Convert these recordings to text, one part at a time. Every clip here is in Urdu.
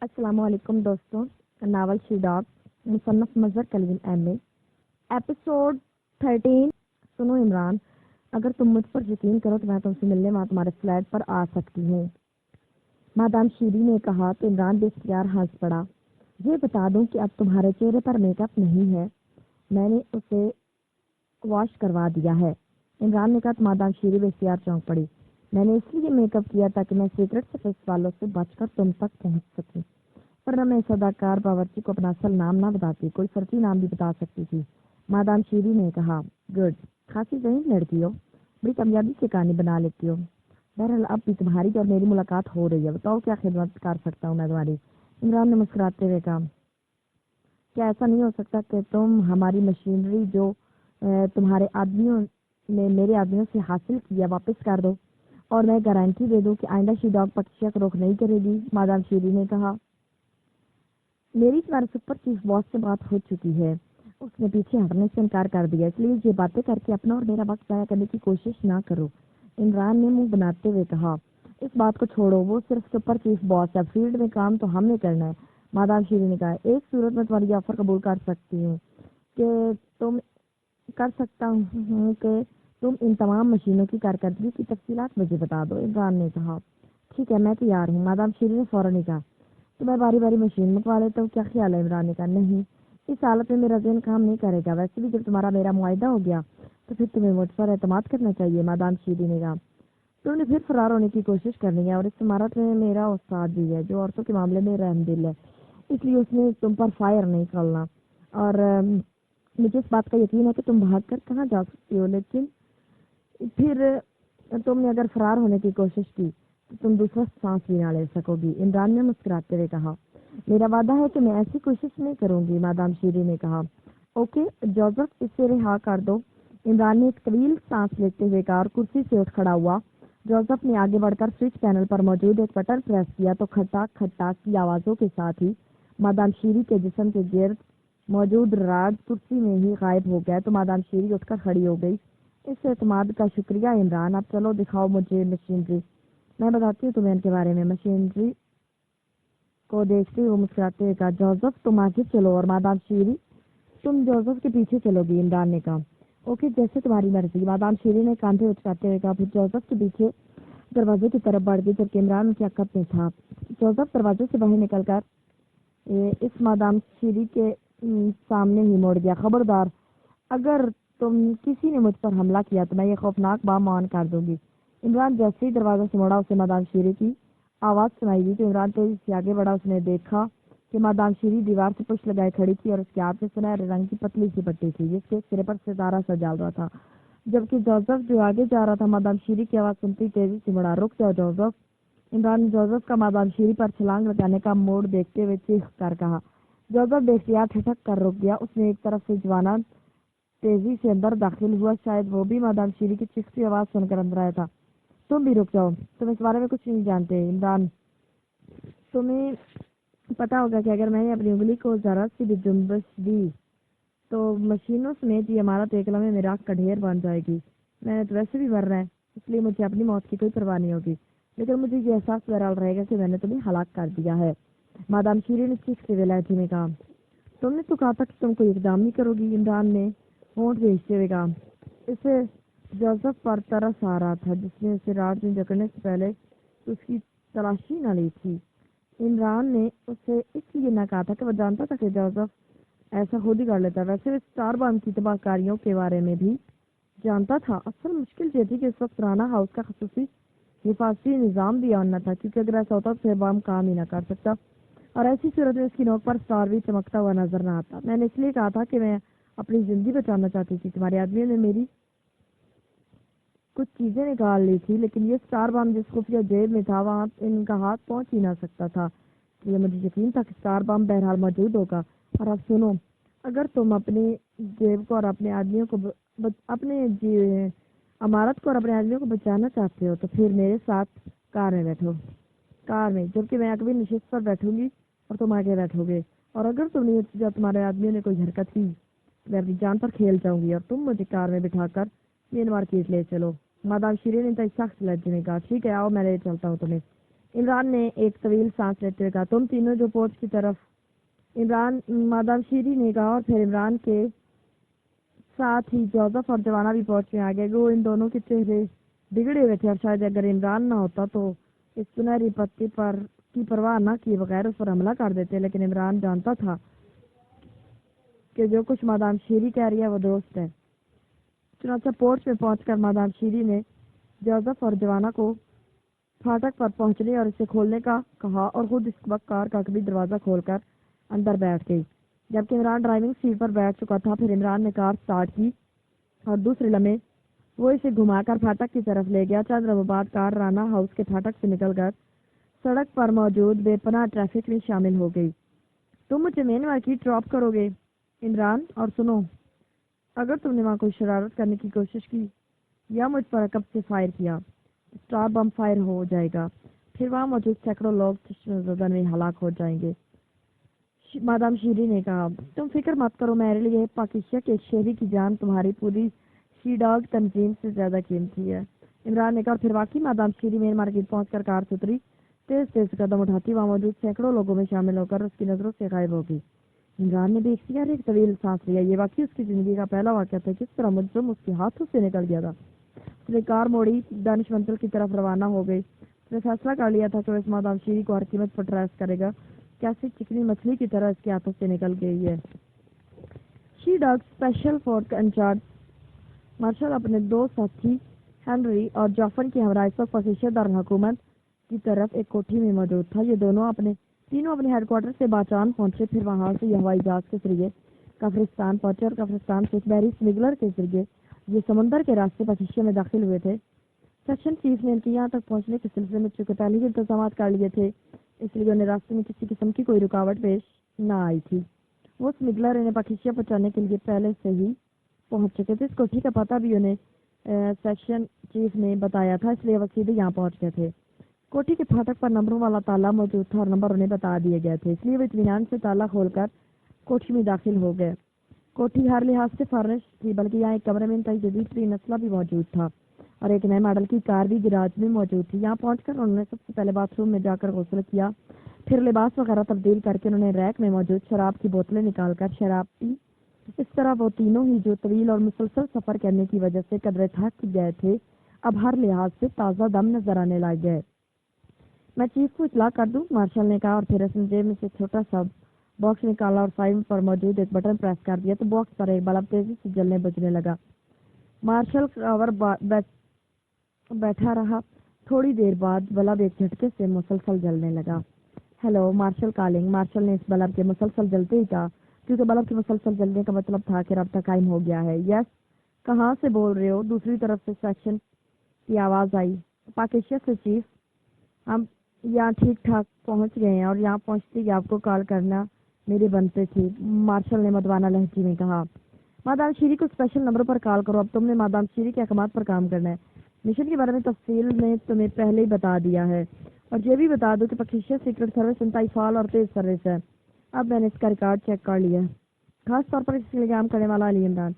السلام علیکم دوستوں. ناول شی ڈاگ مصنف مظہر کلیم ایم اے ایپیسوڈ 13. سنو عمران، اگر تم مجھ پر یقین کرو تو میں تم سے ملنے وہاں تمہارے فلیٹ پر آ سکتی ہوں. مادام شیری نے کہا تو عمران بے اختیار ہنس پڑا. یہ بتا دوں کہ اب تمہارے چہرے پر میک اپ نہیں ہے، میں نے اسے واش کروا دیا ہے. عمران نے کہا تو مادام شیری بے اختیار چونک پڑی. میں نے اس لیے میک اپ کیا تاکہ میں سیکرٹ سروس والوں سے بچ کر تم تک پہنچ سکوں، ورنہ میں صداکار باورچی کو اپنا اصل نام نہ بتاتی، کوئی فرقی نام بھی بتا سکتی تھی. مادام شیری نے کہا گڈ، خاصی ذہین لڑکی ہو، بڑی کامیابی سے کہانی بنا لیتی ہو. بہرحال اب بھی تمہاری اور میری ملاقات ہو رہی ہے، بتاؤ کیا خدمت کر سکتا ہوں میں تمہاری. عمران نے مسکراتے ہوئے کہا کیا ایسا نہیں ہو سکتا کہ تم ہماری مشینری جو تمہارے آدمیوں نے میرے آدمیوں سے حاصل کیا واپس کر دو، اور میں گارنٹی دے دوں کہ آئندہ شی ڈاگ پٹشیا کو روک نہیں کرے گی. مادام شیری نے کہا میری تمہارے سپر چیف باس سے بات ہو چکی ہے، اس نے پیچھے ہٹنے سے انکار کر دیا، اس لیے یہ باتیں کر کے اپنا اور میرا وقت ضائع کرنے کی کوشش نہ کرو. عمران نے منہ بناتے ہوئے کہا اس بات کو چھوڑو، وہ صرف سپر چیف باس ہے، فیلڈ میں کام تو ہم نے کرنا ہے. مادام شیری نے کہا ایک صورت میں تمہاری آفر قبول کر سکتی ہوں کہ تم ان تمام مشینوں کی کارکردگی کی تفصیلات مجھے بتا دو. عمران نے کہا ٹھیک ہے میں تیار ہوں. مادام شیری نے فوراً کہا تو میں باری باری مشین منگوا لیتا ہوں، کیا خیال ہے؟ عمران نے کہا نہیں، اس حالت میں میرا ذہن کام نہیں کرے گا، ویسے بھی جب تمہارا میرا معاہدہ ہو گیا تو پھر تمہیں مجھ پر اعتماد کرنا چاہیے. مادام شیری نے کہا تم نے پھر فرار ہونے کی کوشش کرنی ہے، اور اس عمارت میں میرا استاد بھی ہے جو عورتوں کے معاملے میں رحم دل ہے، اس لیے اس نے تم پر فائر نہیں کرنا، اور مجھے اس بات کا یقین ہے کہ تم بھاگ کر کہاں جا سکتی ہو، لیکن پھر تم نے اگر فرار ہونے کی کوشش کی تو تم دوسرا سانس بھی نہ لے سکو گی. عمران نے مسکراتے ہوئے کہا میرا وعدہ ہے کہ میں ایسی کوشش نہیں کروں گی. مادام شیری نے کہا اوکے جوزف اسے رہا کر دو. عمران نے ایک طویل سانس لیتے ہوئے کہا اور کرسی سے اٹھ کھڑا ہوا. جوزف نے آگے بڑھ کر سوئچ پینل پر موجود ایک بٹن پریس کیا تو کھٹا کھٹا کی آوازوں کے ساتھ ہی مادام شیری کے جسم کے گرد موجود راڈ کرسی میں ہی غائب ہو گیا. تو مادام شیری اٹھ کر کھڑی ہو گئی. اس اعتماد کا شکریہ عمران، اب چلو دکھاؤ مجھے مشینری. میں بتاتی ہوں تمہیں ان کے بارے میں. مشینری کو دیکھتے ہوئے مسکراتے ہوئے کہا جوزف تم آگے چلو اور مادام شیری تم جوزف کے پیچھے چلو گی. عمران نے کہا اوکے جیسے تمہاری مرضی. مادام شیری نے کاندھے اچکاتے ہوئے کہا. پھر جوزف کے پیچھے دروازے کی طرف بڑھ گئی جبکہ عمران ان کے عقب میں تھا. جوزف دروازے سے باہر نکل کر اس مادام شیری کے سامنے ہی موڑ گیا. خبردار، اگر تم کسی نے مجھ پر حملہ کیا تو میں یہ خوفناک بام آن کر دوں گی. عمران جیسے ہی دروازہ سے موڑا اسے مادام شیری کی آواز سنائی دی تو عمران تیزی سے آگے بڑھا. اس نے دیکھا کہ مادام شیری دیوار سے پشت لگائے کھڑی تھی اور اس کے ہاتھ میں سنہرے رنگ کی پتلی سی پٹی تھی جس کے سرے پر ستارہ سا جل رہا تھا. جبکہ جوزف جو آگے جا رہا تھا مادام شیری کی آواز سنتی تیزی سے مڑا. رک جاؤ جوزف. عمران نے جوزف کا مادام شیری پر چھلانگ لگانے کا موڑ دیکھتے ہوئے چیخ کر کہا. جوزف بے اختیار ٹھٹک کر رک گیا. اس نے ایک طرف سے جوانا تیزی سے اندر داخل ہوا، شاید وہ بھی مادام شیری کی چیختی آواز سن کر اندر آیا تھا. تم بھی رک جاؤ، تم اس بارے میں کچھ نہیں جانتے. عمران تمہیں پتا ہوگا کہ اگر میں نے اپنی انگلی کو ذرا سی بھی جنبش دی تو مشینوں سمیت یہ عمارت ایک لمحے میں راکھ کا ڈھیر بن جائے گی. میں نے تو ویسے بھی مرنا ہے، اس لیے مجھے اپنی موت کی کوئی پرواہ نہیں ہوگی، لیکن مجھے یہ احساس بہرحال رہے گا کہ میں نے تمہیں ہلاک کر دیا ہے. مادام شیری نے چیختے ہوئے لہجے میں کہا تم نے تو کہا تھا کہ تم کوئی اقدام نہیں کرو گی. عمران نے ہونٹ بھیجتے ہوئے کہا. اسے جوزف پر ترس آ رہا تھا جس نے اسے راڈ میں جکڑنے سے پہلے اس کی تلاشی نہ لی تھی. عمران نے اسے اس لیے نہ کہا تھا کہ وہ جانتا تھا کہ جوزف ایسا خود ہی کر لیتا. ویسے وہ اسٹار بام کی تباہ کاریوں کے بارے میں بھی جانتا تھا. اصل مشکل یہ تھی کہ اس وقت رانا ہاؤس کا خصوصی حفاظتی نظام بھی آن نہ تھا، کیونکہ اگر ایسا ہوتا تو بام کام ہی نہ کر سکتا، اور ایسی صورت میں اس کی نوک پر اسٹار بھی چمکتا ہوا نظر نہ آتا. میں نے اس لیے کہا تھا کہ میں اپنی زندگی بچانا چاہتی تھی. تمہارے آدمیوں نے میری کچھ چیزیں نکال لی تھی، لیکن یہ اسٹار بام جس خفیہ جیب میں تھا وہاں ان کا ہاتھ پہنچ ہی نہ سکتا تھا. یہ مجھے یقین تھا کہ اسٹار بام بہرحال موجود ہوگا. اور اب سنو، اگر تم اپنی جیب کو اور اپنے آدمیوں کو عمارت کو اور اپنے آدمیوں کو بچانا چاہتے ہو تو پھر میرے ساتھ کار میں بیٹھو. کار میں، جبکہ میں اگلی نشست پر بیٹھوں گی اور تم آگے بیٹھو گے. اور اگر تم نے جب تمہارے آدمیوں نے کوئی حرکت کی میں اپنی جان پر کھیل جاؤں گی اور تم مجھے کار میں بٹھا کر مین مارکیٹ لے چلو. مادام شیری نے سخت لہجے میں کہا ٹھیک ہے آؤ میں لے چلتا ہوں تمہیں. عمران نے ایک طویل سانس لیتے ہوئے کہا تم تینوں جو پورچ کی طرف مادام شیری نے کہا، اور پھر عمران کے ساتھ ہی جوزف اور جوانا بھی پورچ میں آ گئے۔ وہ ان دونوں کے چہرے بگڑے ہوئے تھے اور شاید اگر عمران نہ ہوتا تو اس سنہری پتی پر کی پرواہ نہ کیے بغیر اس پر حملہ کر دیتے، لیکن عمران جانتا تھا کہ جو کچھ مادام شیری کہہ رہی ہے وہ درست ہے۔ چنانچہ پورچ میں پہنچ کر مادام شیری نے جوزف اور جوانا کو پھاٹک پر پہنچنے اور اسے کھولنے کا کہا اور خود اس وقت کار کا کبھی دروازہ کھول کر اندر بیٹھ گئی۔ جبکہ عمران ڈرائیونگ سیٹ پر بیٹھ چکا تھا، پھر عمران نے کار سٹارٹ کی اور دوسرے لمحے وہ اسے گھما کر پھاٹک کی طرف لے گیا۔ چند لمحوں بعد کار رانا ہاؤس کے پھاٹک سے نکل کر سڑک پر موجود بے پناہ ٹریفک میں شامل ہو گئی۔ تم مجھے مین مارکیٹ ڈراپ کرو گے عمران؟ اور سنو، اگر تم نے وہاں کوئی شرارت کرنے کی کوشش کی یا مجھ پر عقب سے فائر کیا، اسٹار بم فائر ہو جائے گا، پھر وہاں موجود سینکڑوں لوگ چشم زدن میں ہلاک ہو جائیں گے۔ مادام شیری نے کہا تم فکر مت کرو، میرے لیے پاکیزہ کے شہری کی جان تمہاری پوری شی ڈاگ تنظیم سے زیادہ قیمتی ہے۔ عمران نے کہا، پھر واقعی مادام شیری مین مارکیٹ پہنچ کر کار سے اتری، تیز تیز قدم اٹھاتی وہاں موجود سینکڑوں لوگوں میں شامل ہو کر اس کی نظروں سے غائب ہو گئی۔ عمران نے بھی اختیار ایک طویل سانس لیا۔ یہ واقعی اس کی زندگی کا پہلا واقعہ تھا کس طرح مجرم اس کے ہاتھوں سے نکل گیا تھا۔ اس نے کار موڑی، دانش منزل کی طرف روانہ ہو گئی۔ اس نے فیصلہ کر لیا تھا کہ وہ اس مادام شیری کو ہر قیمت پر ٹریس کرے گا، کیسی چکنی مچھلی کی طرح اس کے ہاتھوں سے نکل گئی ہے۔ شی ڈاگ اسپیشل فورس کا انچارج مارشل اپنے دو ساتھی ہنری اور جافن کی ہمراہ اس وقت پاکیزہ دارالحکومت کی طرف ایک کوٹھی میں موجود تھا۔ یہ تینوں اپنے ہیڈ کوارٹر سے باچان پہنچے، پھر وہاں سے یہ ہوائی جہاز کے ذریعے کافرستان پہنچے اور کافرستان سے ایک بحری اسمگلر کے ذریعے یہ سمندر کے راستے پاکیزہ میں داخل ہوئے تھے۔ سیکشن چیف نے ان کے یہاں تک پہنچنے کے سلسلے میں چونکہ پہلے ہی انتظامات کر لیے تھے، اس لیے انہیں راستے میں کسی قسم کی کوئی رکاوٹ پیش نہ آئی تھی۔ وہ اسمگلر انہیں پاکیزہ پہنچانے کے لیے پہلے سے ہی پہنچ چکے تھے۔ اس کوٹھی کا پتہ بھی انہیں سیکشن چیف نے بتایا تھا، اس لیے وہ سیدھے یہاں پہنچ گئے تھے۔ کوٹھی کے پھاٹک پر نمبروں والا تالا موجود تھا اور نمبر انہیں بتا دیے گئے تھے، اس لیے وہ اطمینان سے تالا کھول کر کوٹھی میں داخل ہو گئے۔ کوٹھی ہر لحاظ سے فرنش تھی، بلکہ یہاں ایک کمرے میں انتہائی جدید ترین اسلحہ بھی موجود تھا اور ایک نئے ماڈل کی کار بھی گراج میں موجود تھی۔ یہاں پہنچ کر انہوں نے سب سے پہلے باتھ روم میں جا کر غسل کیا، پھر لباس وغیرہ تبدیل کر کے انہوں نے ریک میں موجود شراب کی بوتلیں نکال کر شراب پی۔ اس طرح وہ تینوں ہی جو طویل اور مسلسل سفر کرنے کی وجہ سے قدرے تھک گئے تھے، اب ہر لحاظ سے تازہ دم نظر آنے لگ گئے۔ میں چیف کو اطلاع کر دوں، مارشل نے کہا، اور پھر اس نے جیب میں سے چھوٹا سا باکس نکالا اور فائل پر موجود ایک بٹن پریس کر دیا تو باکس پر ایک بلب تیزی سے جلنے بجنے لگا۔ مارشل کور بیٹھا رہا، تھوڑی دیر بعد بلب ایک جھٹکے سے مسلسل جلنے لگا۔ ہیلو مارشل کالنگ، مارشل نے اس بلب کے مسلسل جلتے ہی کہا، کیونکہ بلب کے مسلسل جلنے کا مطلب تھا کہ رابطہ قائم ہو گیا ہے۔ یس، کہاں سے بول رہے ہو؟ دوسری طرف سے سیکشن کی آواز آئی۔ پاکیزہ سے چیف، ہم یہاں ٹھیک ٹھاک پہنچ گئے ہیں اور یہاں پہنچتے ہی آپ کو کال کرنا میری بنتے تھی، مارشل نے مدوانہ لہجے میں کہا۔ مادام شیری کو اسپیشل نمبروں پر کال کرو، اب تم نے مادام شیری کے احکامات پر کام کرنا ہے۔ مشن کے بارے میں تفصیل میں تمہیں پہلے ہی بتا دیا ہے، اور یہ بھی بتا دو کہ پاکیزہ سیکرٹ سروس انتہائی فعال اور تیز سروس ہے۔ اب میں نے اس کا ریکارڈ چیک کر لیا ہے، خاص طور پر اس لیے کام کرنے والا علی عمران۔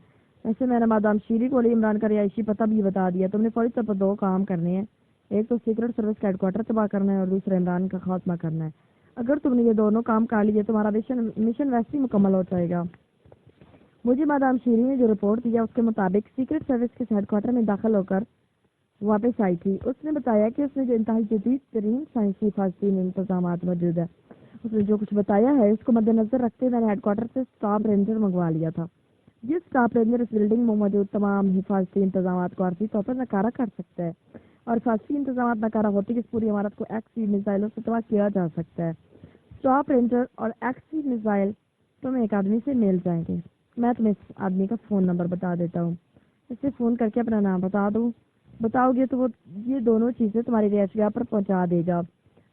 ویسے میں نے مادام شیری کو علی عمران کا رہائشی پتہ بھی بتا دیا۔ تم نے فوری طور پر دو کام کرنے ہیں، ایک تو سیکرٹ سروس کا ہیڈ کوارٹر تباہ کرنا ہے اور دوسرا عمران کا خاتمہ کرنا ہے۔ اگر تم نے یہ دونوں کام کر لیے تمہارا مشن ویسے ہی مکمل ہو جائے گا۔ مجھے مادام شیری نے جو رپورٹ دیا اس کے مطابق سیکرٹ سروس کے ہیڈ کوارٹر میں داخل ہو کر واپس آئی تھی۔ اس نے بتایا کہ اس میں جو انتہائی جدید ترین سائنسی حفاظتی انتظامات موجود ہیں، اس نے جو کچھ بتایا ہے اس کو مد نظر رکھتے میں نے ہیڈ کوارٹر سے اسٹاف رینجر منگوا لیا تھا۔ یہ اسٹاف رینجر اس بلڈنگ میں موجود تمام حفاظتی انتظامات کو عارضی طور پر ناکارہ کر سکتا ہے، اور حفاظتی انتظامات ناکارہ ہوتے کہ اس پوری عمارت کو ایکس میزائلوں سے تباہ کیا جا سکتا ہے۔ اسٹاف رینجر اور ایکس میزائل تمہیں ایک آدمی سے مل جائیں گے۔ میں تمہیں اس آدمی کا فون نمبر بتا دیتا ہوں، اسے فون کر کے اپنا نام بتاؤ گے تو وہ یہ دونوں چیزیں تمہاری رہائش گاہ پر پہنچا دے گا۔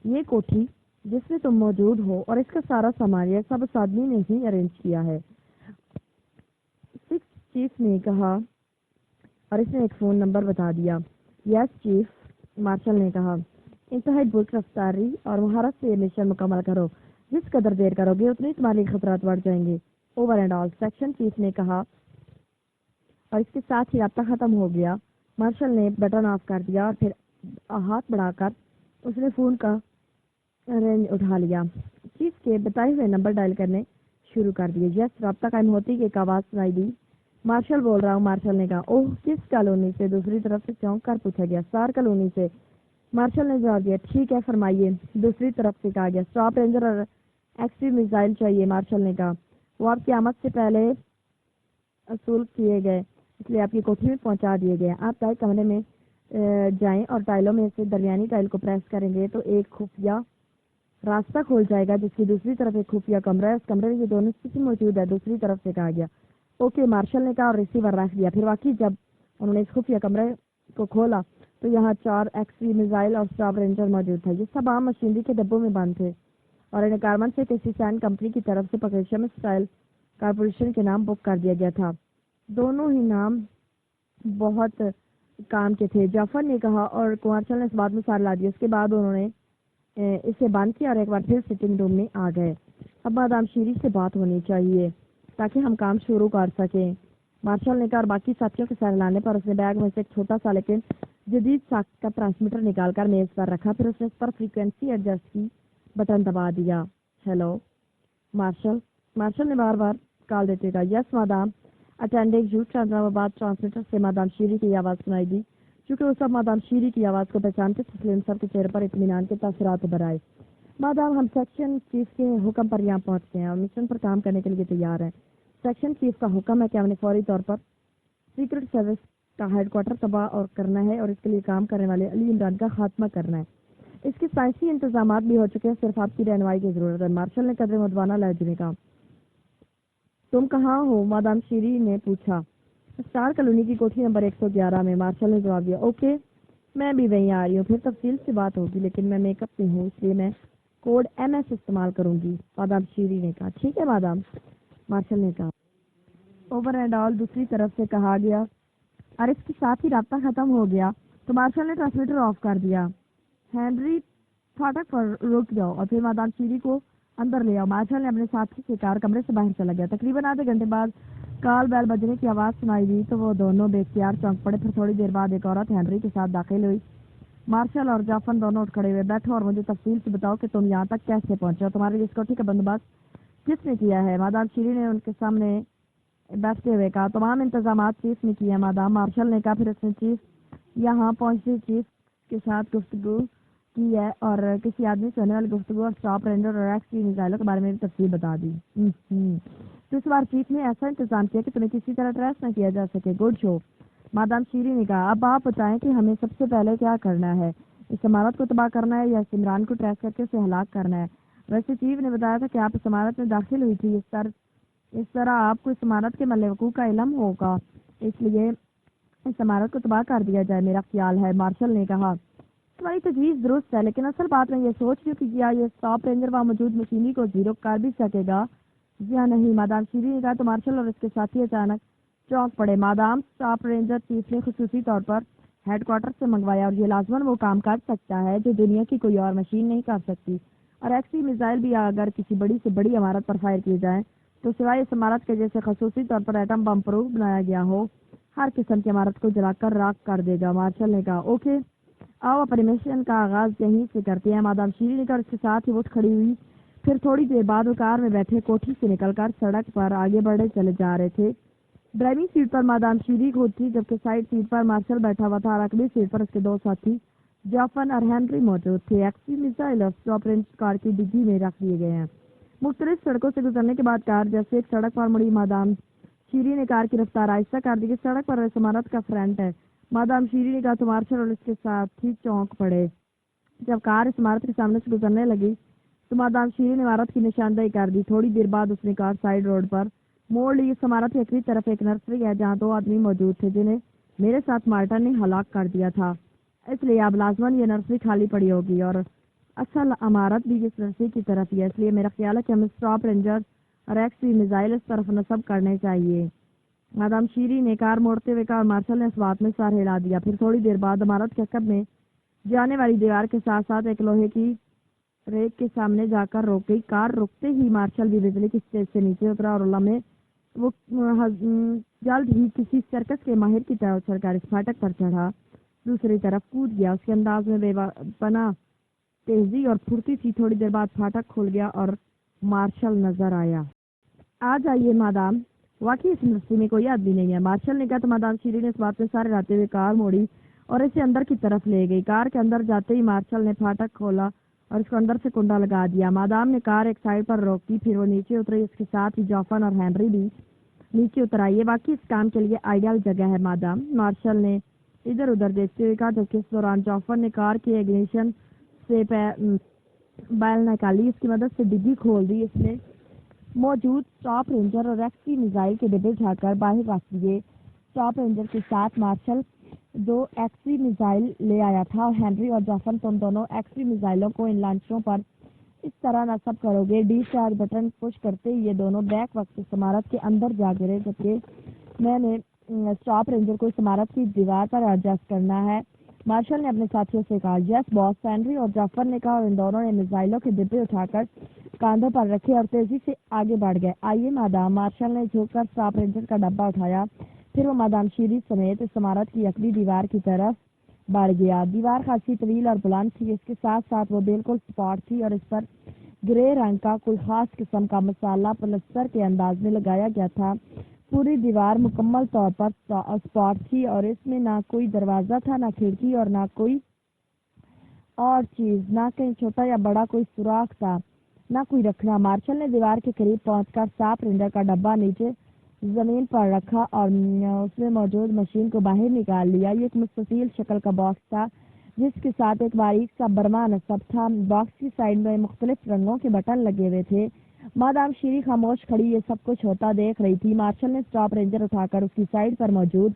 یہ کوٹھی جس میں تم موجود ہو اور اس کا سارا سامان یہ سب اس آدمی نے ہی ارینج کیا ہے، چیف نے کہا، اور اس نے ایک فون نمبر بتا دیا۔ یس چیف، مارشل نے کہا، انتہائی بلک رفتاری اور مہارت سے یہ مشن مکمل کرو، جس قدر دیر کرو گے اتنے تمہارے خطرات بڑھ جائیں گے۔ Over and all, section chief نے کہا، اور اس کے ساتھ ہی رابطہ ختم ہو گیا۔ مارشل نے بٹن آف کر دیا اور پھر ہاتھ بڑھا کر اس نے فون کا رینج اٹھا لیا، چیف کے بتائے ہوئے نمبر ڈائل کرنے شروع کر دیے۔ یس، رابطہ قائم ہوتی کہ ایک آواز سنائی دی۔ مارشل بول رہا ہوں، مارشل نے کہا۔ اوہ، کس کالونی سے؟ دوسری طرف سے چونک کر پوچھا گیا۔ اسٹار کالونی سے، مارشل نے جواب دیا۔ ٹھیک ہے، فرمائیے، دوسری طرف سے کہا گیا۔ اسٹاپ رینجر اور ایکس میزائل چاہیے، مارشل نے کہا۔ وہ آپ کی آمد سے پہلے اصول کیے گئے، اس لیے آپ کی کوٹھی میں پہنچا دیے گئے۔ آپ دائیں کمرے میں جائیں اور ٹائلوں میں سے درمیانی ٹائل کو پریس کریں گے تو ایک خفیہ راستہ کھول جائے گا جس کی دوسری طرف ایک خفیہ کمرہ ہے۔ اس کمرے میں یہ دونوں چیزیں موجود ہے، دوسری طرف سے کہا گیا۔ اوکے، مارشل نے کہا اور ریسیور رکھ دیا۔ پھر واقعی جب انہوں نے اس خفیہ کمرے کو کھولا تو یہاں 4 ایکس میزائل اور اسٹاف رینجر موجود تھا۔ یہ سب عام مشینری کے ڈبوں میں بند تھے اور انہیں کاربن سے کسی سینڈ کمپنی کی طرف سے پکریشم اسٹائل کارپوریشن کے نام بک کر دیا گیا تھا۔ دونوں ہی نام بہت کام کے تھے، جعفر نے کہا، اور مارشل نے اس بات میں سار لا دیا۔ اس کے بعد انہوں نے اسے بند کیا اور ایک بار پھر سٹنگ روم میں آ گئے۔ اب مادام شیری سے بات ہونی چاہیے تاکہ ہم کام شروع کر سکیں، مارشل نے کہا، اور باقی ساتھیوں کے ساتھ لانے پر اس نے بیگ میں سے ایک چھوٹا سا لیکن جدید ساخت کا ٹرانسمیٹر نکال کر میز پر رکھا۔ پھر اس نے اس پر فریکوینسی ایڈجسٹ کی بٹن دبا دیا۔ ہیلو مارشل نے بار بار کال دیتے کہا۔ یس مادام، اٹینڈنگ یو چندراباد ٹرانسمیٹر سے مادام شیری کی آواز سنائی دی۔ چونکہ وہ سب مادام شیری کی آواز کو پہچانتے تھے، اس لیے ان سب کے چہرے پر اطمینان کے تاثرات ابھر آئے۔ مادام، ہم سیکشن چیف کے حکم پر یہاں پہنچ گئے ہیں اور مشن پر کام کرنے کے لیے تیار ہیں۔ سیکشن چیف کا حکم ہے کہ ہم نے فوری طور پر سیکرٹ سروس کا ہیڈ کوارٹر تباہ اور کرنا ہے اور اس کے لیے کام کرنے والے علی عمران کا خاتمہ کرنا ہے۔ اس کے سائنسی انتظامات بھی ہو چکے ہیں، صرف آپ کی رہنمائی کی ضرورت ہے، مارشل نے قدر مدوانہ لہجے میں کہا۔ تم کہاں ہو؟ مادام شیری نے پوچھا۔ اسٹار کالونی کی کوٹھی نمبر 111 میں، مارشل نے جواب دیا۔ اوکے، میں بھی وہیں آ رہی ہوں، پھر تفصیل سے بات ہوگی، لیکن میں میک اپ میں ہوں اس لیے میں کوڈ MS استعمال کروں گی، مادام شیری نے کہا۔ ٹھیک ہے مادام، مارشل نے کہا۔ اوور اینڈ آل دوسری طرف سے کہا گیا، اور اس کے ساتھ ہی رابطہ ختم ہو گیا تو مارشل نے ٹرانسمیٹر آف کر دیا۔ ہینری، پھاٹک پر رک جاؤ اور پھر مادام شیری کو اندر لے آؤ، مارشل نے اپنے ساتھی سے کار کمرے سے باہر چلا گیا۔ تقریباً آدھے گھنٹے بعد کال بیل بجنے کی آواز سنائی دی تو وہ دونوں بے اختیار چونک پڑے۔ پھر تھوڑی دیر بعد ایک عورت ہینری کے ساتھ داخل ہوئی۔ مارشل اور جعفر دونوں اٹھ کھڑے ہوئے۔ بیٹھو اور مجھے تفصیل سے بتاؤ کہ تم یہاں تک کیسے پہنچے اور تمہاری اس کوٹھی کا بندوبست کس نے کیا ہے؟ مادام شیری نے ان کے سامنے بیٹھتے ہوئے کہا۔ تمام انتظامات چیف نے کیے ہیں مادام، مارشل نے کہا۔ پھر اس نے چیف یہاں پہنچتے چیف کے ساتھ گفتگو کی ہے اور کسی آدمی سے ہونے والی گفتگو اور اسٹاپ رینجر اور ایکس کی میزائلوں کے بارے میں بھی تفصیل بتا دی۔ تو اس بار چیف نے ایسا انتظام کیا کہ تمہیں کسی طرح ٹریس نہ کیا جا سکے۔ گڈ شو، مادام شیری نے کہا۔ اب آپ بتائیں کہ ہمیں سب سے پہلے کیا کرنا ہے، اس عمارت کو تباہ کرنا ہے یا اس عمران کو ٹریس کر کے اسے ہلاک کرنا ہے؟ ویسے چیف نے بتایا تھا کہ آپ اس عمارت میں داخل ہوئی تھی، اس طرح آپ کو اس عمارت کے محل وقوع کا علم ہوگا، اس لیے اس عمارت کو تباہ کر دیا جائے میرا خیال ہے، مارشل نے کہا۔ تمہاری تجویز درست ہے، لیکن اصل بات میں یہ سوچ رہی ہوں کہ کیا یہ اسٹاپ رینجر وہاں موجود مشینری کو زیرو کر بھی سکے گا یا نہیں، مادام شیری نے کہا۔ تو مارشل اور اس کے ساتھی اچانک چونک پڑے۔ مادام، اسٹاپ رینجر چیف نے خصوصی طور پر ہیڈ کوارٹر سے منگوایا اور یہ لازماً وہ کام کر سکتا ہے جو دنیا کی کوئی اور مشین نہیں کر سکتی، اور ایکسی میزائل بھی اگر کسی بڑی سے بڑی عمارت پر فائر کیے جائیں تو سوائے اس عمارت کے جیسے خصوصی طور پر ایٹم بم پروف بنایا گیا ہو، ہر قسم کی عمارت کو جلا کر راکھ کر دے گا، مارشل نے کہا۔ اوکے، آؤ اپنے مشن کا آغاز یہیں سے کرتے ہیں، مادام شیری نے کہا، اور اس کے ساتھ ہی وہ کھڑی ہوئی۔ پھر تھوڑی دیر بعد وہ کار میں بیٹھے کوٹھی سے نکل کر سڑک پر آگے بڑھے چلے جا رہے تھے۔ ڈرائیونگ سیٹ پر مادام شیری خود تھی، جبکہ سائڈ سیٹ پر مارشل بیٹھا ہوا تھا اور اگلی سیٹ پر اس کے دو ساتھی جعفر اور ہینری موجود تھے۔ ایکسی میزائل اور اسٹاپ رینج کار کی ڈگی میں رکھ دیے گئے ہیں۔ مختلف سڑکوں سے گزرنے کے بعد کار جیسے ایک سڑک پر مڑی، مادام شیری نے کار کی رفتار آہستہ کر دی کہ سڑک پر اس عمارت کا فرنٹ ہے، مادام شیری نے کہا۔ تو مارشل اور اس کے ساتھ ہی چونک پڑے۔ جب کار اس عمارت کے سامنے سے گزرنے لگی تو مادام شیری نے عمارت کی نشاندہی کر دی۔ تھوڑی دیر بعد اس نے کار سائڈ روڈ پر موڑ لی۔ اس عمارت کی اگلی طرف ایک نرسری ہے جہاں 2 آدمی موجود تھے جنہیں میرے ساتھ مارٹن نے ہلاک کر دیا تھا، اس لیے اب لازماً یہ نرسری خالی پڑی ہوگی اور اصل عمارت بھی اس نرسری کی طرف ہی ہے، اس لیے میرا خیال ہے کہ ہمیں اسٹاپ رینجر اور ایکس میزائل اس طرف نصب کرنے چاہیے، مادام شیری نے کار موڑتے ہوئے کہا، اور مارشل نے اس بات میں سر ہلا دیا۔ پھر تھوڑی دیر بعد عمارت کے عقب میں جانے والی دیوار کے ساتھ ساتھ ایک لوہے کی ریک کے سامنے جا کر روک گئی۔ کار رکتے ہی مارشل بھی بجلی کی اسٹیج سے نیچے اترا اور لمحے وہ جلد ہی کسی سرکس کے ماہر کی طرح اچھل کر اس پھاٹک پر چڑھا دوسری طرف کود گیا۔ اس کے انداز میں بے پناہ تیزی اور پھرتی تھی۔ تھوڑی دیر بعد پھاٹک کھل گیا اور مارشل نظر آیا۔ آ جائیے مادام، واقعی اس رستے میں کوئی آدمی نہیں ہے، مارشل نے کہا تو مادام شیری نے اس بات پہ سارے رہتے ہوئے کار موڑی اور اسے اندر کی طرف لے گئی۔ کار کے اندر جاتے ہی مارشل نے پھاٹک کھولا اور اس کو اندر سے کنڈا لگا دیا۔ مادام نے کار ایک سائڈ پر روکی، پھر وہ نیچے اتری، اس کے ساتھ ہی جوفن اور ہنری بھی نیچے اتر آئی۔ یہ واقعی اس کام کے لیے آئیڈیل جگہ ہے مادام، مارشل نے ادھر ادھر دیکھتے ہوئے کہا، جبکہ اس دوران جوفن نے کار کی اگنیشن سے بیل نکالی، اس کی مدد سے ڈگی کھول دی، اس نے موجود اسٹاپ رینجر اور ایکس-3 میزائل کے ڈبے اٹھا کر باہر رکھ دیے۔ اسٹاپ رینجر کے ساتھ مارشل 2 ایکس-3 میزائل لے آیا تھا اور ہنری اور جوفن، تم دونوں ایکس-3 میزائلوں کو ان لانچروں پر اس طرح نصب کرو گے۔ ڈی چارج بٹن پش کرتے ہی یہ دونوں بیک وقت اس عمارت کے اندر جا گرے، جبکہ میں نے اسٹاپ رینجر کو اس عمارت کی دیوار پر ایڈجسٹ کرنا ہے۔ مارشل نے اپنے ساتھیوں سے کہا۔ یس باس، ہنری اور جوفن نے کہا اور ان دونوں نے میزائلوں کے ڈبے اٹھا کر کاندھوں پر رکھے اور تیزی سے آگے بڑھ گئے۔ آئیے مادام، مارشل نے جھک کر اسٹاپ رینجر کا ڈبہ اٹھایا، پھر وہ مادام شیری سمیت اس عمارت کی اگلی دیوار کی طرف بڑھ گیا۔ دیوار خاصی طویل اور بلند تھی، اس کے ساتھ ساتھ وہ بالکل سپاٹ تھی اور اس پر گرے رنگ کا کوئی خاص قسم کا مسالہ پلستر کے انداز میں لگایا گیا تھا۔ پوری دیوار مکمل طور پر سپاٹ تھی اور اس میں نہ کوئی دروازہ تھا، نہ کھڑکی اور نہ کوئی اور چیز، نہ کہیں چھوٹا یا بڑا کوئی سوراخ تھا، نہ کوئی رکھنا۔ مارشل نے دیوار کے قریب پہنچ کر اسٹاپ رینجر کا ڈبہ نیچے زمین پر رکھا اور اس میں موجود مشین کو باہر نکال لیا۔ یہ ایک مستطیل شکل کا باکس تھا جس کے ساتھ ایک باریک سا برما نصب تھا۔ باکس کی سائڈ میں مختلف رنگوں کے بٹن لگے ہوئے تھے۔ مادام شیری خاموش کھڑی یہ سب کچھ ہوتا دیکھ رہی تھی۔ مارشل نے اسٹاپ رینجر اٹھا کر اس کی سائڈ پر موجود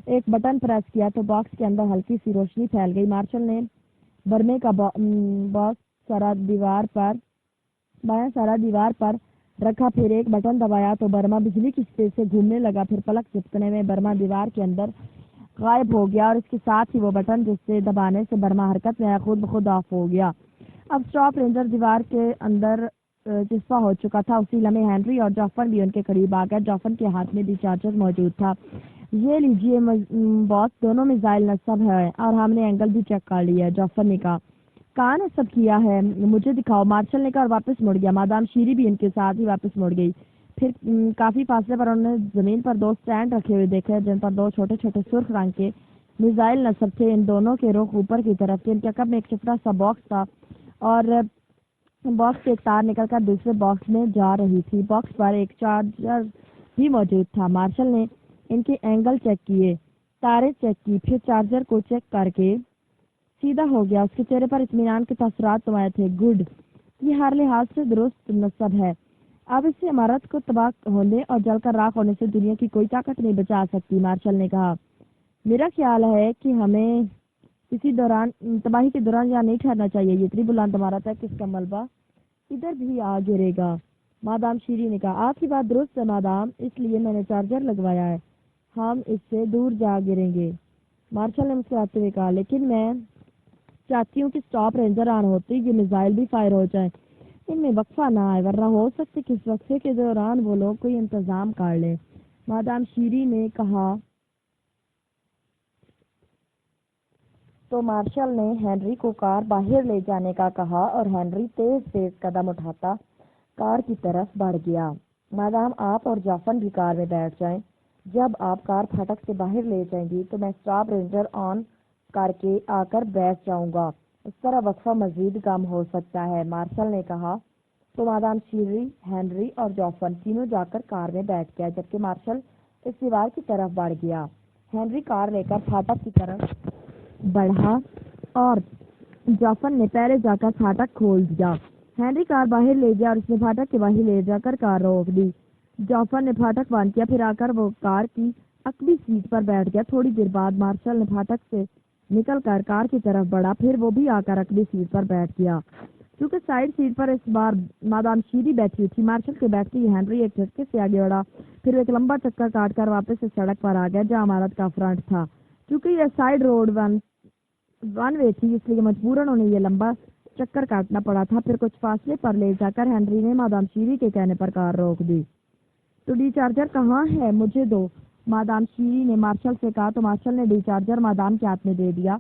ایک بٹن پریس کیا تو باکس کے اندر ہلکی سی روشنی پھیل گئی۔ مارشل نے برمے کا باکس بایاں سارا دیوار پر رکھا، پھر ایک بٹن دبایا تو برما بجلی کی تیز سے گھومنے لگا، پھر پلک جھپکنے میں برما دیوار کے اندر غائب ہو گیا اور اس کے ساتھ ہی وہ بٹن جس سے دبانے سے برما حرکت میں خود بخود آف ہو گیا۔ اب اسٹاپ رینجر دیوار کے اندر چسپا ہو چکا تھا۔ اسی لمحے ہنری اور جوفن بھی ان کے قریب آ گئے۔ جوفن کے ہاتھ میں بھی چارجر موجود تھا۔ یہ لیجیے باس، دونوں میزائل نصب ہے اور ہم نے اینگل بھی چیک کر لیا ہے، جوفن نے کہا۔ کہاں نصب کیا ہے، مجھے دکھاؤ، مارشل نے کہا اور واپس مڑ گیا۔ مادام شیری بھی ان کے ساتھ ہی واپس مڑ گئی۔ پھر کافی فاصلے پر انہوں نے زمین پر 2 سٹینڈ رکھے ہوئے دیکھے جن پر 2 چھوٹے چھوٹے سرخ رنگ کے میزائل نصب تھے۔ ان دونوں کے رخ اوپر کی طرف تھے۔ ان کے عقب میں ایک چھوٹا سا باکس تھا اور باکس سے ایک تار نکل کر دوسرے باکس میں جا رہی تھی۔ باکس پر ایک چارجر بھی موجود تھا۔ مارشل نے ان کے اینگل چیک کیے، تاریں چیک کی، پھر چارجر کو چیک کر کے سیدھا ہو گیا۔ اس کے چہرے پر اطمینان کے تاثرات نمایاں تھے۔ گڈ، یہ ہر لحاظ سے درست نصب ہے۔ اب اس سے عمارت کو تباہ ہونے اور جل کر راکھ ہونے سے دنیا کی کوئی طاقت نہیں بچا سکتی، مارشل نے کہا۔ میرا خیال ہے کہ ہمیں اسی تباہی کے دوران یہاں نہیں ٹھہرنا چاہیے، یہ اتنی بلند عمارت ہے کہ اس کا ملبہ ادھر بھی آ گرے گا، مادام شیری نے کہا۔ آپ کی بات درست ہے مادام، اس لیے میں نے چارجر لگوایا ہے، ہم اس سے دور جا گریں گے، مارشل نے مسکراتے ہوئے کہا۔ لیکن میں چاہتی ہوں کہ اسٹاپ رینجر آن ہوتے یہ میزائل بھی فائر ہو جائیں، ان میں وقفہ نہ آئے، ورنہ ہو سکتے کہ اس وقفے کے دوران وہ لوگ کوئی انتظام کر لیں، مادام شیری نے کہا۔ تو مارشل نے ہنری کو کار باہر لے جانے کا کہا اور ہنری تیز تیز قدم اٹھاتا کار کی طرف بڑھ گیا۔ مادام، آپ اور جوفن بھی کار میں بیٹھ جائیں، جب آپ کار پھاٹک سے باہر لے جائیں گی تو میں اسٹاپ رینجر آن کر کے آ کر بیٹھ جاؤں گا، اس طرح وقفہ مزید کم ہو سکتا ہے، مارشل نے کہا۔ تو مادام شیری، ہنری اور جوفن تینوں جا کر کار میں بیٹھ گئے، جبکہ مارشل اس دیوار کی طرف بڑھ گیا۔ ہنری کار لے کر پھاٹک کی طرف بڑھا اور جوفن نے پہلے جا کر پھاٹک کھول دیا۔ ہنری کار باہر لے گیا اور اس نے پھاٹک کے باہر لے جا کر کار روک دی۔ جوفن نے پھاٹک بند کیا، پھر آ کر وہ کار کی عقبی سیٹ پر بیٹھ گیا۔ تھوڑی دیر بعد مارشل نے پھاٹک سے نکل کر کار کی طرف بڑھا، پھر وہ بھی آ کر عقبی سیٹ پر بیٹھ گیا۔ کیونکہ سائڈ سیٹ پر اس بار مادام شیری بیٹھی تھی، مارشل کے بیٹھتے ہی ہنری ایک جھٹکے سے آگے بڑھا، پھر وہ ایک لمبا چکر کاٹ کر واپس اس سڑک پر آ گیا جہاں عمارت کا فرنٹ تھا۔ کیونکہ یہ سائڈ روڈ ون وے تھی، اس لیے مجبوراً انہیں یہ لمبا چکر کاٹنا پڑا تھا۔ پھر کچھ فاصلے پر لے جا کر ہنری نے مادام شیری کے کہنے پر کار روک دی۔ تو ڈی چارجر کہاں ہے، مجھے دو، مادام شیری نے مارشل سے کہا۔ تو مارشل نے ڈی چارجر مادام کے ہاتھ میں دے دیا۔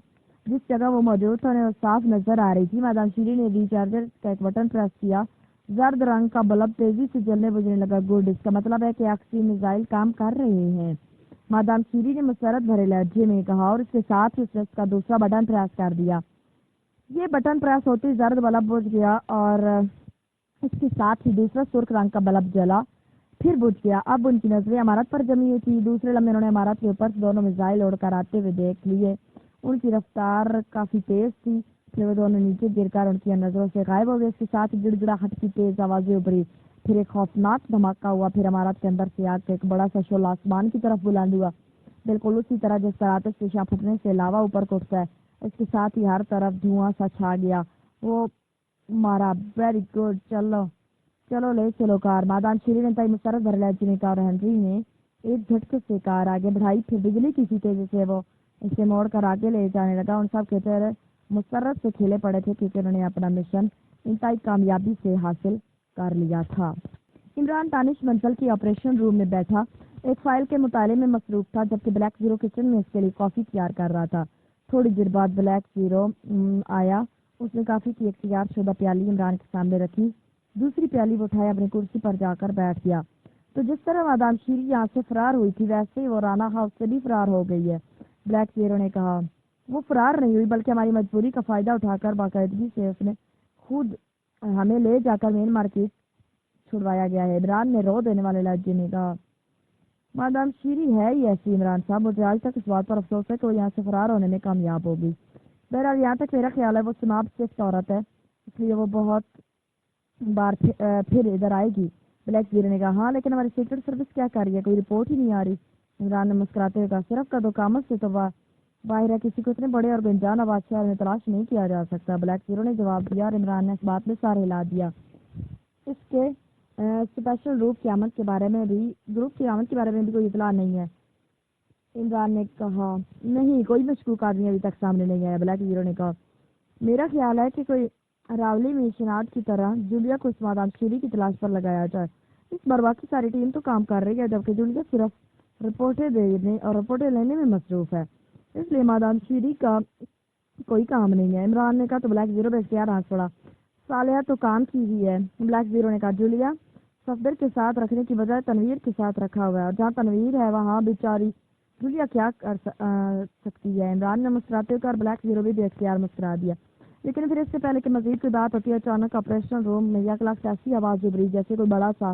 جس جگہ وہ موجود تھا انہیں وہ صاف نظر آ رہی تھی۔ مادام شیری نے ریچارجر کا ایک بٹن پریس کیا، زرد رنگ کا بلب تیزی سے جلنے بجھنے لگا۔ گڈ، اس کا مطلب ہے کہ عکسی میزائل کام کر رہے ہیں، مادام شیری نے مسرت بھرے لہجے میں کہا، اور اس کے ساتھ ہی اس نے اس کا دوسرا بٹن پریس کر دیا۔ یہ بٹن پریس ہوتے ہی زرد بلب بجھ گیا اور اس کے ساتھ ہی دوسرا سرخ رنگ کا بلب جلا، پھر بجھ گیا۔ اب ان کی نظریں عمارت پر جمی ہوئی تھی۔ دوسرے لمحے انہوں نے عمارت کے اوپر سے دونوں میزائل اڑ کر آتے ہوئے دیکھ لیے۔ ان کی رفتار کافی تیز تھی، پھر وہ دونوں نیچے گر کر ان کی نظروں سے غائب ہو گئے۔ اس کے ساتھ گڑ گڑاہٹ کی تیز آوازیں ابھری، پھر ایک خوفناک دھماکہ ہوا، پھر عمارت کے اندر سے آگ کا ایک بڑا سا شعلہ آسمان کی طرف بلند ہوا، بالکل اسی طرح جس طرح آتش فشاں پھٹنے سے لاوا اوپر کو اٹھتا ہے۔ اس کے ساتھ ہی ہر طرف دھواں سا چھا گیا۔ وہ مارا، ویری گڈ، چلو چلو لے چلو کار، مادام شیری نے تائی مسرت بھرے لہجے میں کہا، اور ہنری نے ایک جھٹکے سے کار آگے بڑھائی، پھر بجلی کی سی تیزی سے وہ اسے موڑ کر آگے لے جانے لگا۔ ان سب کے چہرے مسرت سے کھلے پڑے تھے کیونکہ انہوں نے اپنا مشن انتہائی کامیابی سے حاصل کر لیا تھا۔ عمران دانش منزل کی آپریشن روم میں بیٹھا ایک فائل کے مطالعے میں مصروف تھا، جبکہ بلیک زیرو کچن میں اس کے لیے کافی تیار کر رہا تھا۔ تھوڑی دیر بعد بلیک زیرو آیا۔ اس نے کافی کی ایک تیار شدہ پیالی عمران کے سامنے رکھی، دوسری پیالی وہ اٹھایا، اپنی کرسی پر جا کر بیٹھ گیا۔ تو جس طرح مادام شیری یہاں سے فرار ہوئی تھی، ویسے ہی وہ رانا ہاؤس سے بھی فرار ہو گئی ہے، بلیک زیرو نے کہا۔ وہ فرار نہیں ہوئی، بلکہ ہماری مجبوری کا فائدہ اٹھا کر باقاعدگی سے اس نے خود ہمیں لے جا کر مین مارکیٹ چھڑوایا گیا ہے، عمران نے رو دینے والے لہجے میں کہا۔ مادام شیری ہے ہی ایسی عمران صاحب، مجھے آج تک اس بات پر افسوس ہے کہ وہ یہاں سے فرار ہونے میں کامیاب ہوگی۔ بہرحال یہاں تک میرا خیال ہے وہ سناب صفت عورت ہے، اس لیے وہ بہت بار پھر ادھر آئے گی، بلیک زیرو نے کہا۔ ہاں، لیکن ہماری سیکرٹ سروس کیا کر رہی ہے؟ کوئی رپورٹ ہی نہیں آ رہی، عمران نے مسکراتے ہوئے کہا۔ صرف کا دو کامت سے تو باہر ہے، کسی کو اتنے بڑے اور بنجان آباد شہر میں تلاش نہیں کیا جا سکتا، بلیک زیرو نے جواب دیا، اور عمران نے اس بات میں سر ہلا دیا۔ اس کے اسپیشل گروپ کی آمد کے بارے میں بھی کوئی اطلاع نہیں ہے، عمران نے کہا۔ نہیں، کوئی مشکوک آدمی ابھی تک سامنے نہیں آیا، بلیک زیرو نے کہا۔ میرا خیال ہے کہ کوئی راولی میں شناخت کی طرح جولیا کو اس مادام شیری کی تلاش پر لگایا جائے۔ اس بار باقی ساری ٹیم تو کام کر رہی ہے، جبکہ جولیا صرف رپورٹیں دینے اور رپورٹیں لینے میں مصروف ہے، اس لیے مادام شیری کا کوئی کام نہیں ہے، عمران نے کہا۔ تو بلیک زیرو بے اختیار ہنس پڑا۔ صالحہ تو کام کی ہی ہے، بلیک زیرو نے کہا۔ جولیا صفدر کے ساتھ رکھنے کی بجائے تنویر کے ساتھ رکھا ہوا ہے، اور جہاں تنویر ہے وہاں بیچاری جولیا کیا کر سکتی ہے، عمران نے مسکراتے ہوئے، اور بلیک زیرو بھی بے اختیار مسکرا دیا۔ لیکن پھر اس سے پہلے کہ مزید کوئی بات ہوتی ہے، اچانک آپریشن روم میں یک لاکھ ایسی آواز ابھری جیسے کوئی بڑا سا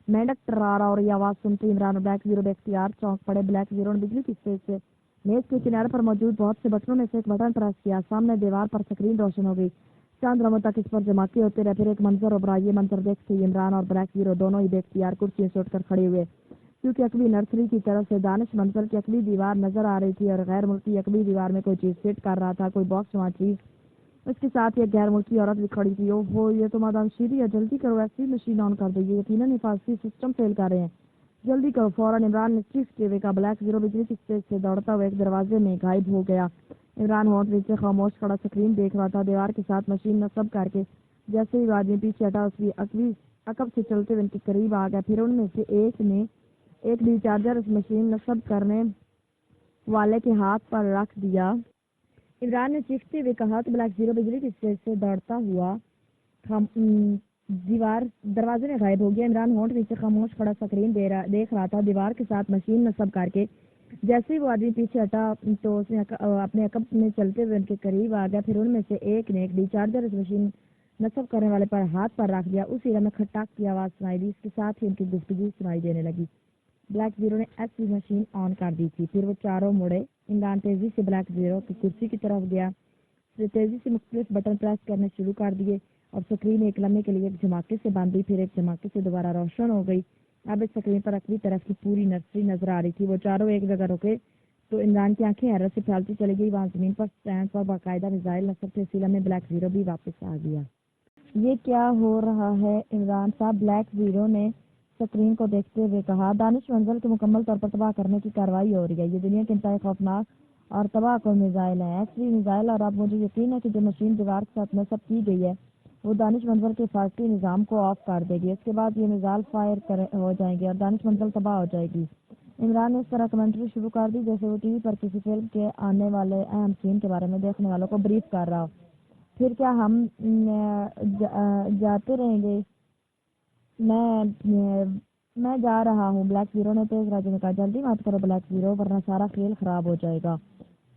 مینڈک ٹرا رہا، اور یہ آواز سنتے عمران اور بلیک زیرو بے اختیار چونک پڑے۔ بلیک زیرو نے بجلی کی تیز سے میز کے کنارے پر موجود بہت سے بٹنوں میں سے ایک بٹن پریس کیا، سامنے دیوار پر سکرین روشن ہو گئی، چند لمحوں تک اس پر جماکے ہوتے رہے، پھر ایک منظر ابھرا۔ یہ منظر دیکھتے ہی عمران اور بلیک زیرو دونوں ہی بے اختیار کرسیوں سے اٹھ کر کھڑے ہوئے، کیونکہ عقبی نرسری کی طرف سے دانش منزل کی عقبی دیوار نظر آ رہی تھی، اور غیر ملکی عقبی دیوار میں کوئی چیز فٹ کر رہا تھا، کوئی باکس نما چیز۔ اس کے ساتھ ہی ایک غیر ملکی عورت بھی کھڑی تھی۔ اوہ ہو، یہ تو مادام شیری ہے، جلدی کرو، ایسی مشین آن کر دو، یہ یقیناً حفاظتی سسٹم فیل کر رہے ہیں، جلدی کرو فوراً، عمران نے چیخ کے کہا۔ بلیک زیرو بجلی کی تیز سے دوڑتا ہوا ایک دروازے میں غائب ہو گیا۔ عمران ہونٹ نیچے خاموش کھڑا سکرین دیکھ رہا تھا، دیوار کے ساتھ مشین نصب کر کے جیسے ہی وہ آدمی پیچھے ہٹا، اس کی عقب سے چلتے ہوئے ان کے قریب آ گیا، پھر ان میں سے ایک نے ایک ریچارجر اس مشین نصب کرنے والے کے ہاتھ پر رکھ دیا۔ عمران نے چیختے ہوئے کہا۔ تو بلیک زیرو بجلی کی تیز سے دوڑتا ہوا دروازے میں غائب ہو گیا۔ عمران ہونٹ نیچے خاموش کھڑا سکرین دیکھ رہا تھا، دیوار کے ساتھ مشین نصب کر کے جیسے ہی وہ آدمی پیچھے ہٹا تو اس نے اپنے عقب میں چلتے ہوئے ان کے قریب آ گیا، پھر ان میں سے ایک نے ایک ریچارجر اس مشین نصب کرنے والے پر ہاتھ پر رکھ دیا۔ اسی لمحے کھٹاک کی آواز سنائی دی، اس کے ساتھ ہی ان کی گفتگو سنائی دینے لگی۔ بلیک زیرو نے ایسی مشین آن کر دی تھی، پھر وہ چاروں مڑے۔ عمران تیزی سے بلیک زیرو کی کرسی کی طرف گیا، تیزی سے مختلف بٹن پریس کرنے شروع کر دیے، اور سکرین ایک لمحے کے لیے ایک جھماکے سے بند ہوئی، پھر ایک جھماکے سے دوبارہ روشن ہو گئی۔ اب اس سکرین پر اگلی طرف کی پوری نرسری نظر آ رہی تھی۔ وہ چاروں ایک جگہ رکے تو عمران کی آنکھیں حیرت سے پھیلتی چلی گئی، وہاں زمین پر سٹینڈ پر باقاعدہ میزائل نصب تھے۔ اسی لمحے بلیک زیرو بھی واپس آ گیا۔ یہ کیا ہو رہا ہے عمران صاحب؟ بلیک زیرو نے سکرین کو دیکھتے ہوئے کہا۔ دانش منزل کو مکمل طور پر تباہ کرنے کی کارروائی ہو رہی ہے، یہ دنیا کے انتہائی خوفناک اور تباہ کن میزائل ہیں، ایکس وی میزائل، اور اب مجھے یقین ہے کہ جو مشین دیوار کے ساتھ نصب کی گئی ہے وہ دانش منزل کے حفاظتی نظام کو آف کر دے گی، اس کے بعد یہ میزائل فائر ہو جائیں گے اور دانش منزل تباہ ہو جائے گی۔ عمران نے اس طرح کمنٹری شروع کر دی جیسے وہ ٹی وی پر کسی فلم کے آنے والے اہم سین کے بارے میں دیکھنے والوں کو بریف کر رہا ہو۔ پھر کیا ہم جاتے رہیں گے؟ میں جا رہا ہوں، بلیک زیرو نے تیز لہجے میں کہا۔ جلدی مت کرو بلیک زیرو، ورنہ سارا کھیل خراب ہو جائے گا۔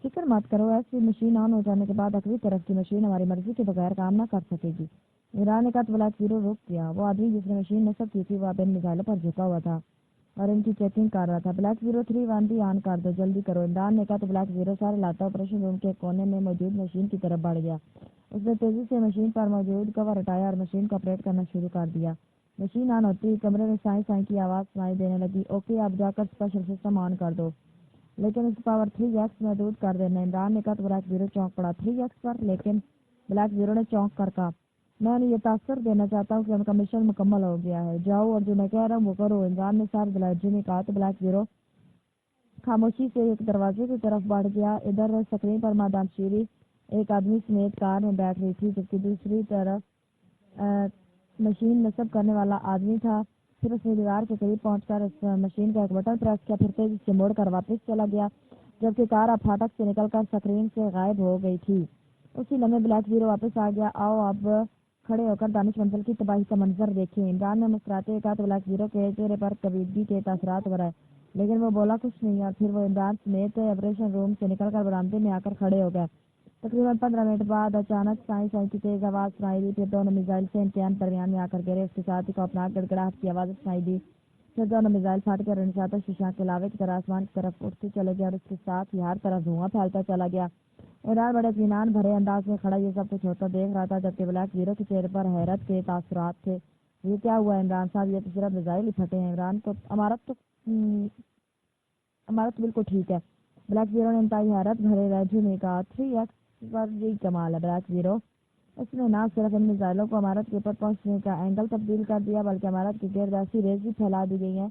فکر مت کرو، ایسی مشین آن ہو جانے کے بعد اگلی طرف کی مشین ہماری مرضی کے بغیر کام نہ کر سکے گی۔ عمران نے کہا تو بلیک زیرو رک گیا۔ وہ آدمی جس نے مشین نصب کی تھی وہ اب ان میزائلوں پر جھکا ہوا تھا اور ان کی چیکنگ کر رہا تھا۔ بلیک زیرو 3-1 بھی آن کر دو، جلدی کرو، عمران نے کہا تو بلیک زیرو سارے لاتا آپریشن روم کے کونے میں موجود مشین کی طرف بڑھ گیا۔ اس نے تیزی سے مشین پر موجود کور ہٹایا اور مشین کو آپریٹ کرنا شروع کر دیا۔ مشین آن ہوتی ہی کمرے میں سائیں سائیں کی آواز سنائی دینے لگی۔ اوکے، اب جا کر اسپیشل سسٹم آن کر دو، لیکن اس کی پاور 3x محدود کر دینا۔ عمران نے کہا تو بلیک زیرو چونک پڑا۔ 3x پر؟ لیکن بلیک زیرو نے چونک کر کہا، میں انہیں یہ تاثر دینا چاہتا ہوں کہ ان کا مشن مکمل ہو گیا ہے۔ جاؤ اور جو میں کہہ رہا ہوں وہ کرو، عمران نے سر دلائجی میں کہا تو بلیک زیرو خاموشی سے ایک دروازے کی طرف بڑھ گیا۔ ادھر اسکرین پر مادام شیری ایک آدمی سمیت کار میں بیٹھ رہی تھی، جبکہ دوسری طرف مشین نصب کرنے والا آدمی تھا۔ پھر اس نے دیوار کے قریب پہنچ کر اس مشین کا ایک بٹن پریس کیا، پھر تیزی سے مڑ کر واپس چلا گیا، جبکہ کار اب پھاٹک سے نکل کر سکرین سے غائب ہو گئی تھی۔ اسی لمحے بلیک زیرو واپس آ گیا۔ آؤ اب کھڑے ہو کر دانش منزل کی تباہی کا منظر دیکھیں، عمران نے مسکراتے ہوئے کہا تو بلیک زیرو کے چہرے پر کبیدگی کے تاثرات ابھر آئے، لیکن وہ بولا کچھ نہیں، اور پھر وہ عمران سمیت آپریشن روم سے نکل کر برآمدے میں آ کر کھڑے ہو گئے۔ تقریباً 15 منٹ بعد اچانک سائیں سائیں کی تیز آواز سنائی دی، پھر دونوں میزائل سے امتحان درمیان میں آ کر گرے، اس کے ساتھ ہی خوفناک گڑگڑاہٹ کی آواز سنائی دی، پھر دونوں میزائل پھٹ کر انساتہ شیشہ کے لاوے کی طرح آسمان کی طرف اٹھتے چلے گئے اور اس کے ساتھ ہی ہر طرف دھواں پھیلتا چلا گیا۔ عمران بڑے اطمینان بھرے انداز میں کھڑا یہ سب کچھ ہوتا دیکھ رہا تھا، جبکہ بلیک زیرو کے چہرے پر حیرت کے تاثرات تھے۔ یہ کیا ہوا عمران صاحب؟ یہ تو صرف میزائل ہی پھٹے ہیں۔ عمارت بالکل ٹھیک ہے، بلیک زیرو نے انتہائی حیرت بھرے لہجے میں کہا۔ 3x پر یہی کمال ہے بلیک زیرو، اس نے نہ صرف ان میزائلوں کو عمارت کے اوپر پہنچنے کا اینگل تبدیل کر دیا، بلکہ عمارت کے گرد ایسی ریز بھی پھیلا دی گئی ہیں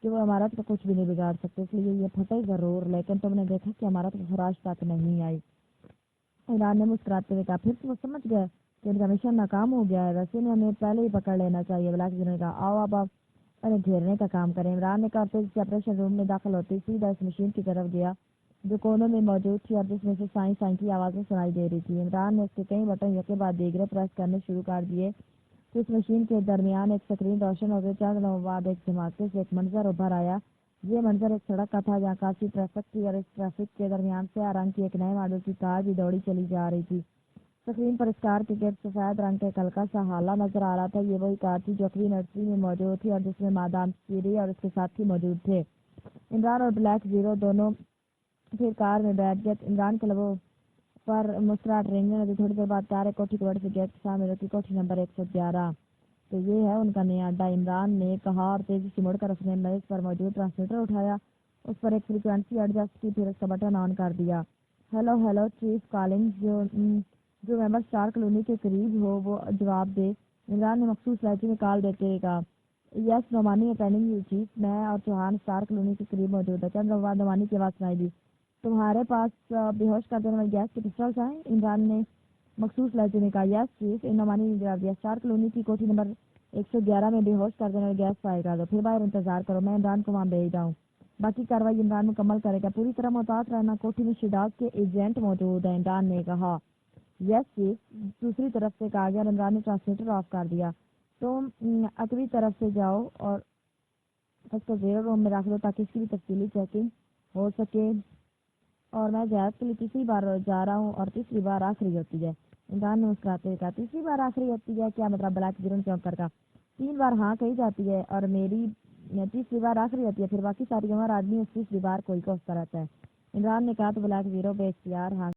کہ وہ عمارت کو کچھ بھی نہیں بگاڑ سکتے، اس لیے یہ پھٹے ضرور، لیکن تم نے دیکھا کہ عمارت کو خراش تک نہیں آئی۔ عمران نے مسکراتے ہوئے کہا، پھر تو وہ سمجھ گئے کہ ان کا مشن ناکام ہو گیا ہے، ویسے انہیں ہمیں پہلے ہی پکڑ لینا چاہیے۔ بلیک زیرو نے کہا، آؤ اب آپ انہیں گھیرنے کا کام کریں۔ عمران نے کہا تیزی سے آپریشن روم میں داخل ہوتے سیدھا اس مشین کی طرف گیا جو کونوں میں موجود تھی اور جس میں سے سائیں سائیں کی آوازیں سنائی دے رہی تھی۔ عمران نے اس کے کئی بٹن یکے بعد دیگرے پریس کرنے شروع کر دیے تو اس مشین کے درمیان ایک سکرین روشن ہو گئی۔ چند لمحوں بعد ایک دھماکے سے ایک منظر ابھر آیا۔ یہ منظر ایک سڑک کا تھا جہاں کافی ٹریفک تھی اور اس ٹریفک کے درمیان سیاہ رنگ کی ایک نئے ماڈل کی کار بھی دوڑی چلی جا رہی تھی۔ سکرین پر اس کار کے گرد سفید رنگ کا ایک ہلکا سا ہالہ نظر آ رہا تھا۔ یہ وہی کار تھی جو اکوی نرسری میں موجود تھی اور جس میں مادام شیری اور اس کے ساتھی موجود تھے۔ عمران اور بلیک زیرو دونوں پھر کار میں بیٹھ گئے۔ عمران کے لبوں پر مسکراہٹ رینگنے لگی۔ تھوڑی دیر بعد کار ایک کوٹھی کے بڑے سے گیٹ کے سامنے رکی، کوٹھی نمبر 111۔ تو یہ ہے ان کا نیا اڈا، عمران نے کہا اور تیزی سے مڑ کر اس نے میز پر موجود ٹرانسمیٹر اٹھایا، اس پر ایک فریکوینسی ایڈجسٹ کی، پھر اس کا بٹن آن کر دیا۔ ہیلو ہیلو چیف کالنگ، جو ممبر اسٹار کالونی کے قریب ہو وہ جواب دے، عمران نے مخصوص لہجے میں کال دیتے ہوئے کہا۔ یس نعمانی اٹینڈنگ چیف، میں اور چوہان اسٹار کالونی کے قریب موجود ہے۔ چند لمحوں بعد نعمانی کی آواز سنائی دی، تمہارے پاس بے ہوش کر دینے والی گیس کی پسٹلز ہیں؟ عمران نے مخصوص لہجے میں کہا، یس چیف۔ نعمانی نے جواب دیا، اسٹار کالونی کی کوٹھی نمبر 111 میں بے ہوش کر دینے والی گیس فائر کر دو، پھر باہر انتظار کرو، میں عمران کو وہاں بھیج رہا ہوں، باقی کارروائی عمران مکمل کرے گا، پوری طرح محتاط رہنا، کوٹھی میں شیڈاگ کے ایجنٹ موجود ہیں، عمران نے کہا۔ یس چیف، دوسری طرف سے کہا گیا اور عمران نے ٹرانسمیٹر آف کر دیا۔ تم اگلی طرف سے جاؤ اور اس کو زیرو روم میں رکھ دو تاکہ اس کی بھی تفصیلی چیکنگ ہو سکے، اور میں زیارت کے لیے تیسری بار جا رہا ہوں اور تیسری بار آخری ہوتی ہے۔ عمران نے مسکراتے ہوئے کہا، تیسری بار آخری ہوتی ہے؟ کیا مطلب؟ بلیک زیرو نے چونک کر کہا، 3 بار ہاں کہی جاتی ہے اور میری تیسری بار آخری ہوتی ہے، پھر باقی ساری عمر آدمی اس تیسری بار کو ہی کوستا رہتا ہے۔ عمران نے کہا تو بلیک زیرو بے اختیار ہاں